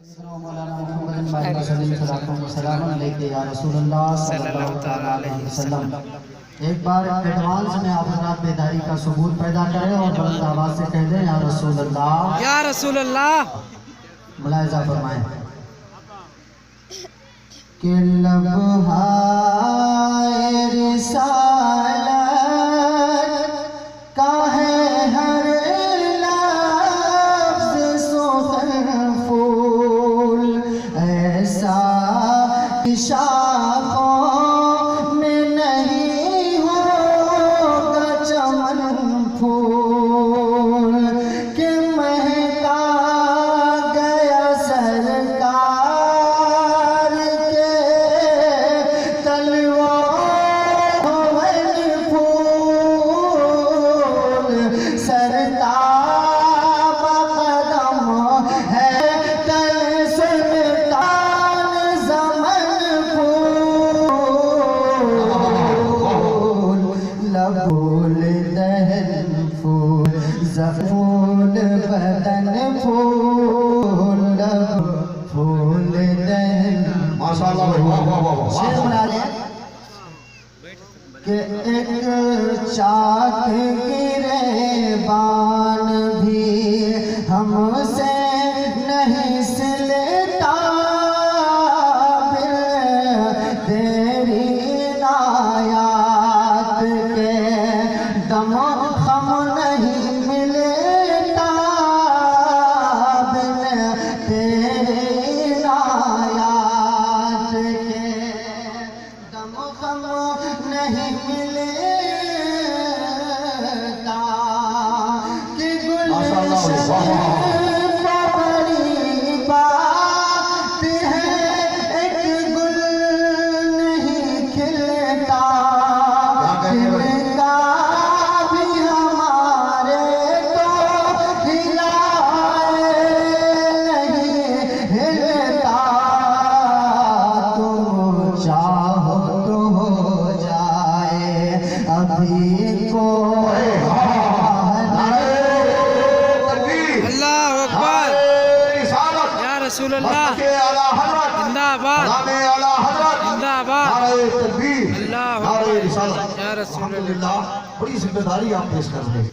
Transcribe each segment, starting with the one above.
एक बार एडवांस में आप हजरात बेदारी का सबूत पैदा करें और बुलंद आवाज से कह दें या रसूल अल्लाह, या रसूल अल्लाह। मुलाहिजा फरमाएं कि लम्हाए रिसालत का है हर लफ्ज़ सुखन फूल, ऐसा शाखों में नहीं होगा चमन फूल कि महका गया सरकार के तलवार फूल, सरताब कदम है तल सुल्तान ज़मन फूल, लबूल दहन फूल, ज़फूल बदन फूल, फूल दहन। माशाअल्लाह, वाह वाह वाह। शेर बना रहे हैं कि एक चाक गिरेबान भी हमसे नहीं सिलता, तेरी नायात के दम हम नहीं मिलता, तेरी नायात के दम हम नहीं मिलता कि गुलशन बड़ी बात है, एक गुल नहीं खिलता, खिलता भी हमारे तो हिलाए नहीं हिलता, तुम चाहो तो हो जाए अभी को अल्लाह अकबर। या रसूल अल्लाह, जिंदाबाद जिंदाबाद। अल्लाह अकबर। या रसूल अल्लाह। बड़ी जिम्मेदारी आप पेश कर रहे हैं।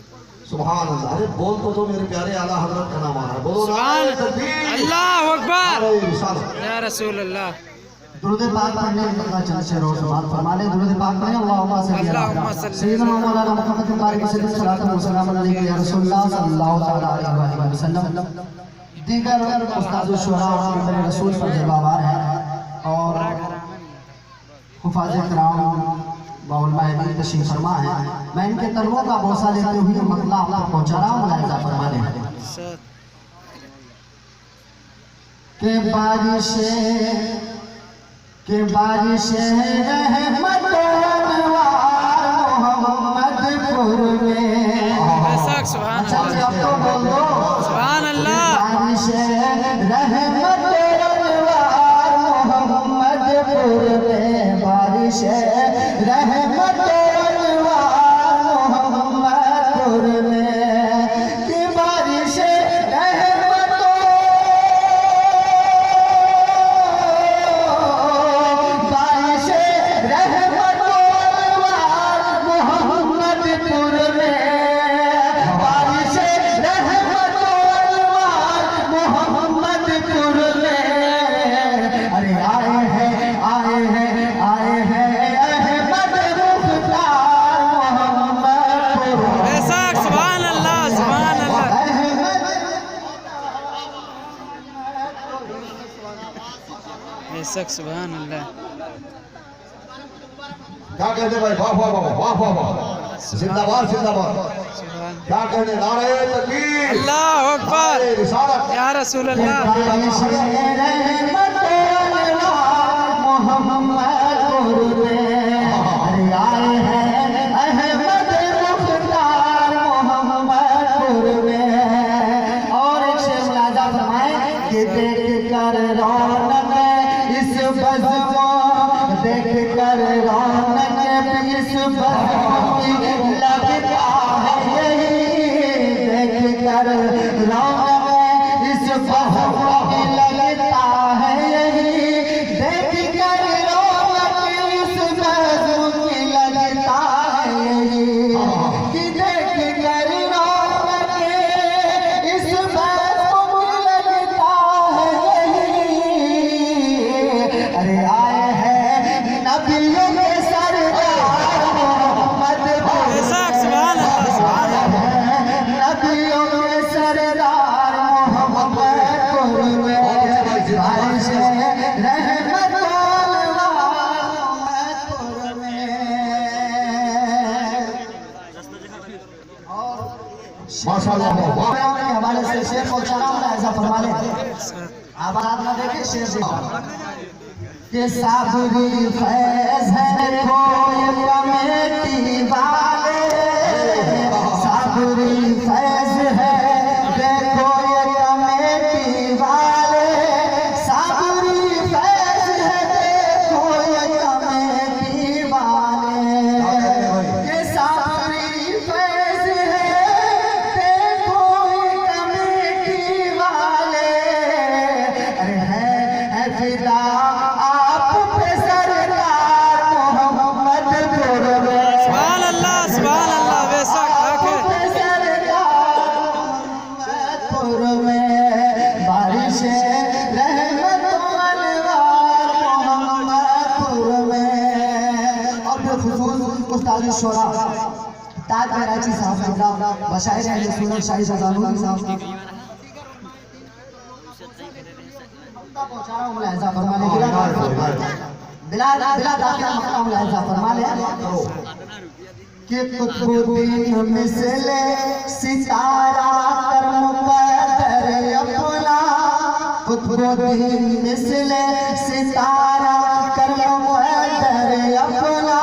सुभान अल्लाह। अरे बोल तो मेरे प्यारे आला हजरत का नाम आ रहा है। बोलो सुभान अल्लाह अकबर। रिसालत। या रसूल अल्लाह। दुरूद पाक पढ़ने का चंद शेर और समाअत फरमा ले। दुरूद पाक में अल्लाहुम्मा सल्ली अला सय्यिदना मौलाना मुहम्मद बारिक वसल्लम सल्लल्लाहु अलैहि या रसूलुल्लाह सल्लल्लाहु अलैहि वसल्लम। दीगर उस्ताद शुरा और मेरे रसूल पर जवाबार हैं और हुफाज़ किराम बाउलमाए तशरीफ फरमा है। मैं इनके तलवों का बोसा लेते हुए मतला आप तक पहुंचा रहा हूँ। मुलाहिजा फरमा ले के बारिशें रहमतों मोहम्मदपुर में। सुभान अच्छा अब तो बोल दो सुभान अल्लाह। बारिशें रहमतों मोहम्मदपुर में, बारिशें रहमतों मोहम्मदपुर में कि बारिशें बेशक सुभान अल्लाह। क्या कहते भाई? वाह वाह वाह वाह वाह वाह। जिंदाबाद जिंदाबाद। क्या कहते? नारे तकबीर। अल्लाह अकबर। रिसालत। या रसूल अल्लाह। मोहम्मदपुर में आए हैं अहमद मुख्तार मोहम्मदपुर में। और एक शेर मुलाहिजा फरमाए कि देख कर रौनक इस बज़्म, देख कर रौनक इस बज़्म की लगता है यही, देख कर रौनक इस बज़्म की लगता माशाल्लाह वाह के हवाले से शेर को चला ऐसा फरमा ले। अब आप ना देखे शेर के साबरी फैज है कोई कमेटी वाले, साबरी फैज है देखो ये कमेटी वाले, साबरी फैज है देखो ये कमेटी वाले, ये साबरी फैज है देखो ये कमेटी वाले। अरे है फिदा आप पे सरकार मोहम्मदपुर में, सुभान अल्लाह बेशक हक है। मोहम्मदपुर में बारिश रहमत अनवार मोहम्मदपुर में। और बिलखुसूस उस्ताद शोरा ताज कराची साहब का बशायर अहले सुन्नत शाही ज़ानुनी साहब पहुंचा रहा हूं, मुलाहिजा फरमा ले बिला दाखिल मक्का मुलाहिजा फरमा ले कि कुतुबुद्दीन मिसले सितारा कर मुकद्दर अपना, कुतुबुद्दीन मिसले सितारा कर मुकद्दर अपना,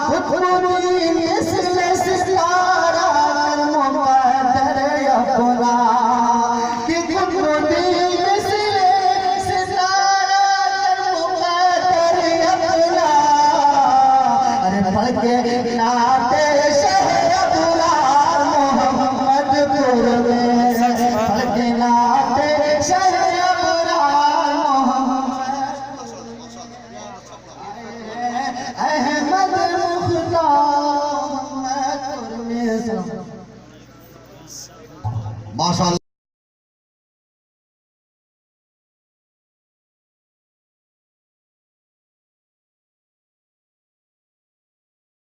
कुतुबुद्दीन मिसले सितारा कर मुकद्दर अपना, कि कुतुबुद्दीन मिसले सितारा कर मुकद्दर अपना। अरे पढ़ के नाते शहर अबरार मोहम्मदपुर में, पढ़ के नाते शहर अबरार अहमद मुख्तार मोहम्मदपुर में। माशाल्लाह।